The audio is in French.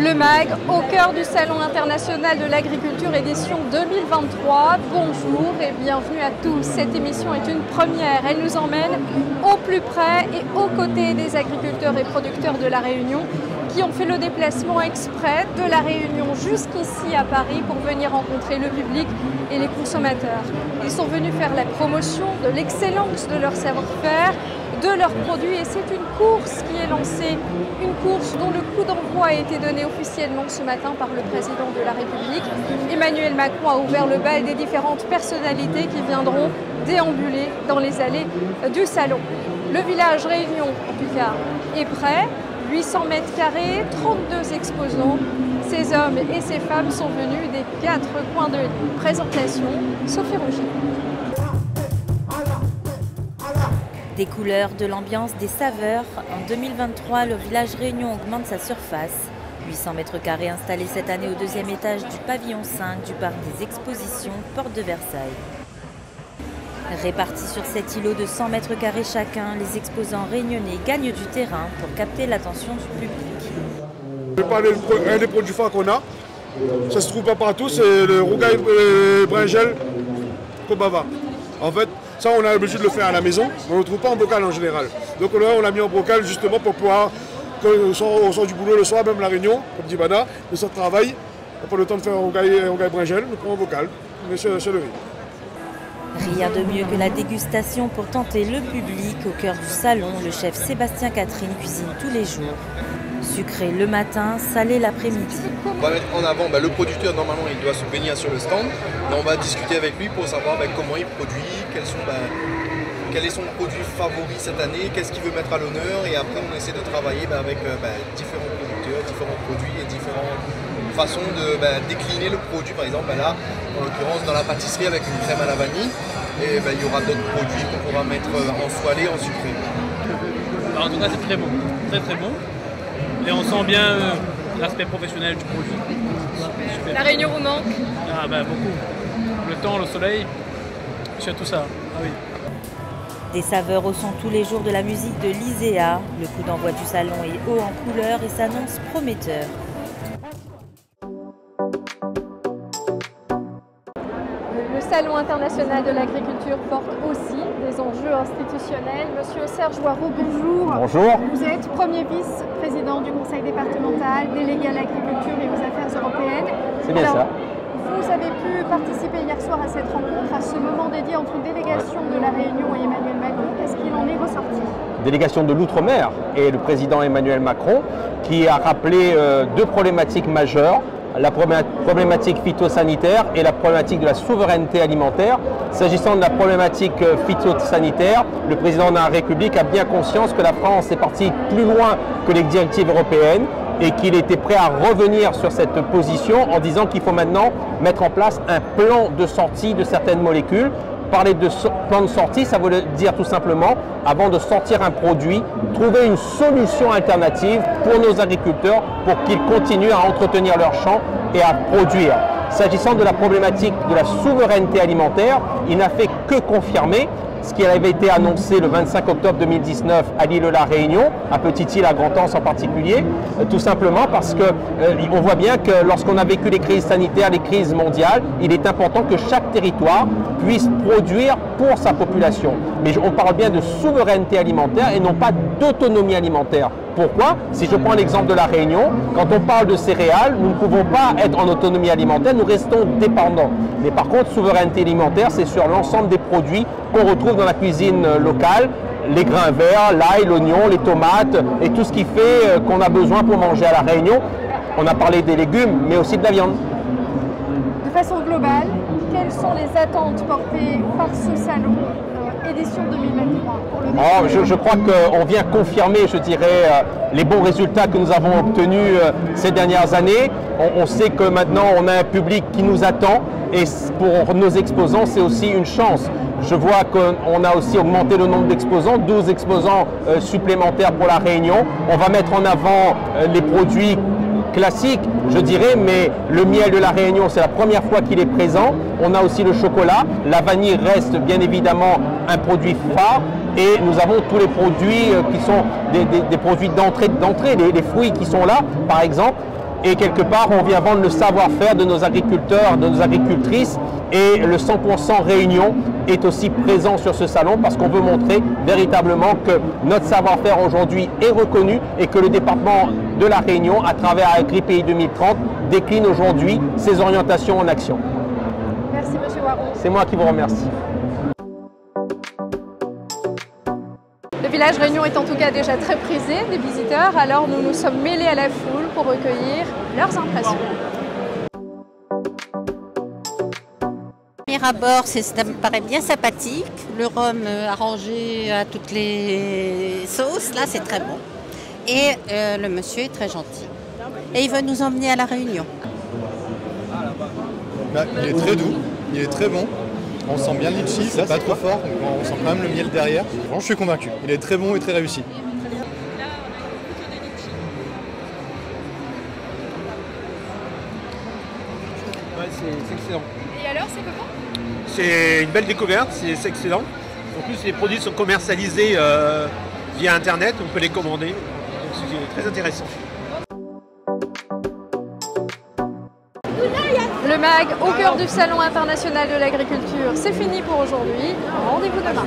Le MAG, au cœur du Salon international de l'agriculture édition 2023. Bonjour et bienvenue à tous. Cette émission est une première. Elle nous emmène au plus près et aux côtés des agriculteurs et producteurs de La Réunion qui ont fait le déplacement exprès de La Réunion jusqu'ici à Paris pour venir rencontrer le public et les consommateurs. Ils sont venus faire la promotion de l'excellence de leur savoir-faire, de leurs produits, et c'est une course qui est lancée, une course dont le coup d'envoi a été donné officiellement ce matin par le président de la République. Emmanuel Macron a ouvert le bal des différentes personnalités qui viendront déambuler dans les allées du salon. Le village Réunion, en tout cas, est prêt. 800 mètres carrés, 32 exposants. Ces hommes et ces femmes sont venus des 4 coins de présentation. Sophie Roger. Des couleurs, de l'ambiance, des saveurs. En 2023, le village Réunion augmente sa surface. 800 mètres carrés installés cette année au 2e étage du pavillon 5 du parc des expositions Porte de Versailles. Répartis sur 7 îlots de 100 mètres carrés chacun, les exposants réunionnais gagnent du terrain pour capter l'attention du public. Je vais parler d'un des produits phares qu'on a. Ça ne se trouve pas partout, c'est le rougail bringel Kobava. En fait, ça on a l'habitude de le faire à la maison, mais on ne le trouve pas en bocal en général. Donc là on l'a mis en bocal justement pour pouvoir, quand on sort du boulot le soir, même la réunion, comme dit Bana, on sort de travail, on n'a pas le temps de faire un rougail bringel, on prend en bocal, mais c'est le riz. Rien de mieux que la dégustation pour tenter le public. Au cœur du salon, le chef Sébastien Catherine cuisine tous les jours. Sucré le matin, salé l'après-midi. On va mettre en avant le producteur, normalement il doit se baigner sur le stand. Et on va discuter avec lui pour savoir comment il produit, quel est son produit favori cette année, qu'est-ce qu'il veut mettre à l'honneur. Et après on essaie de travailler avec différents producteurs, différents produits et différentes façons de décliner le produit. Par exemple là, en l'occurrence dans la pâtisserie avec une crème à la vanille. Et il y aura d'autres produits qu'on pourra mettre en soilé, en sucré. Alors, en tout cas c'est très bon, très très bon. Et on sent bien l'aspect professionnel du produit. Super. La Réunion vous manque? Ah beaucoup. Le temps, le soleil, surtout ça. Ah oui. Des saveurs au son tous les jours de la musique de l'ISEA. Le coup d'envoi du salon est haut en couleur et s'annonce prometteur. Le Salon international de l'agriculture porte aussi des enjeux institutionnels. Monsieur Serge Ouarou, bonjour. Bonjour. Vous êtes premier vice-président du conseil départemental, délégué à l'agriculture et aux affaires européennes. C'est bien ça. Vous avez pu participer hier soir à cette rencontre, à ce moment dédié entre une délégation de La Réunion et Emmanuel Macron. Qu'est-ce qu'il en est ressorti? Délégation de l'Outre-mer et le président Emmanuel Macron qui a rappelé 2 problématiques majeures. La problématique phytosanitaire et la problématique de la souveraineté alimentaire. S'agissant de la problématique phytosanitaire, le président de la République a bien conscience que la France est partie plus loin que les directives européennes et qu'il était prêt à revenir sur cette position en disant qu'il faut maintenant mettre en place un plan de sortie de certaines molécules. Parler de plan de sortie, ça veut dire tout simplement, avant de sortir un produit, trouver une solution alternative pour nos agriculteurs pour qu'ils continuent à entretenir leurs champs et à produire. S'agissant de la problématique de la souveraineté alimentaire, il n'a fait que confirmer ce qui avait été annoncé le 25 octobre 2019 à l'île de La Réunion, à Petite-Île, à Grand-Anse en particulier, tout simplement parce qu'on voit bien que lorsqu'on a vécu les crises sanitaires, les crises mondiales, il est important que chaque territoire puisse produire pour sa population. Mais on parle bien de souveraineté alimentaire et non pas d'autonomie alimentaire. Pourquoi? Si je prends l'exemple de La Réunion, quand on parle de céréales, nous ne pouvons pas être en autonomie alimentaire, nous restons dépendants. Mais par contre, souveraineté alimentaire, c'est sur l'ensemble des produits qu'on retrouve dans la cuisine locale, les grains verts, l'ail, l'oignon, les tomates et tout ce qui fait qu'on a besoin pour manger à La Réunion. On a parlé des légumes, mais aussi de la viande. De façon globale, quelles sont les attentes portées par ce salon édition 2023 pour le je crois qu'on vient confirmer, je dirais, les bons résultats que nous avons obtenus ces dernières années. On sait que maintenant on a un public qui nous attend et pour nos exposants c'est aussi une chance. Je vois qu'on a aussi augmenté le nombre d'exposants, 12 exposants supplémentaires pour La Réunion. On va mettre en avant les produits classique, je dirais, mais le miel de La Réunion, c'est la première fois qu'il est présent. On a aussi le chocolat. La vanille reste bien évidemment un produit phare. Et nous avons tous les produits qui sont des produits d'entrée, les fruits qui sont là, par exemple. et quelque part on vient vendre le savoir-faire de nos agriculteurs, de nos agricultrices, et le 100% Réunion est aussi présent sur ce salon parce qu'on veut montrer véritablement que notre savoir-faire aujourd'hui est reconnu et que le département de la Réunion, à travers AgriPéis 2030, décline aujourd'hui ses orientations en action. Merci Monsieur Waron. C'est moi qui vous remercie. Le village Réunion est en tout cas déjà très prisé des visiteurs, alors nous nous sommes mêlés à la foule pour recueillir leurs impressions. Au premier abord, ça me paraît bien sympathique. Le rhum arrangé à toutes les sauces, là, c'est très bon. Et le monsieur est très gentil. Et il veut nous emmener à la Réunion. Il est très doux, il est très bon. On sent bien le litchi, c'est pas trop fort, on sent quand même le miel derrière. Franchement, je suis convaincu. Il est très bon et très réussi. Ouais, c'est excellent. Et alors, c'est comment? C'est une belle découverte, c'est excellent. En plus, les produits sont commercialisés via Internet, on peut les commander. Donc c'est très intéressant. Le MAG au cœur du Salon international de l'agriculture, c'est fini pour aujourd'hui. Rendez-vous demain.